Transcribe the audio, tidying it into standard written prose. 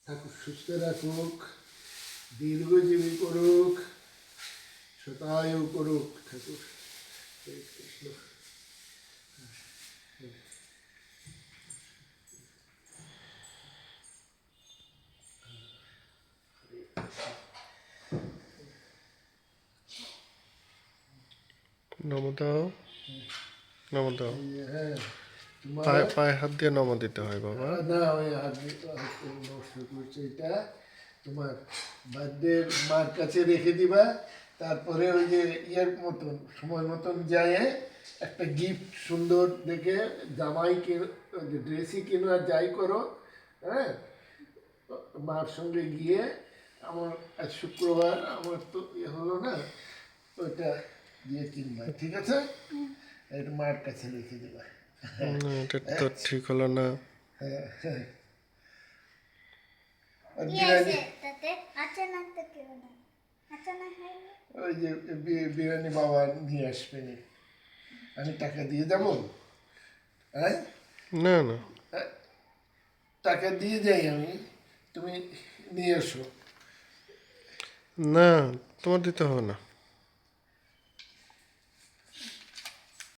ঠাকুর সুস্থ রাখুক, দীর্ঘজীবী করুক, শতায়ু করুক ঠাকুর। হরে কৃষ্ণ। নম দাও, নম দাও। হ্যাঁ, পায়ে হাত দিয়ে নম দিতে হয় বাবা। না ওই হাত নষ্ট করছে। এটা তোমার বার্থডে মার কাছে রেখে দিবা। তারপরে ওই যে ইয়ের মতন সময় মতন যায় একটা গিফট সুন্দর দেখে জামাই ড্রেসই কিনো আর যাই করো, হ্যাঁ, মার সঙ্গে গিয়ে আমার আজ শুক্রবার আমার তো ইয়ে হলো না, ওইটা দিয়ে কিনবা, ঠিক আছে? এটা মার কাছে রেখে দেবা। না, এটা তো ঠিক হলো না। হ্যাঁ হ্যাঁ। আর কি বিরিয়ানি, আছে তাতে? আচানক তো কেউ না, আচানক হয়নি। ওই যে বিরিয়ানি বাবা নিয়ে আসবে নি, আমি টাকা দিয়ে যাবো? হ্যাঁ, না না, টাকা দিয়ে যাই আমি, তুমি নিয়ে এসো। না, তোমার দিতে হবে না।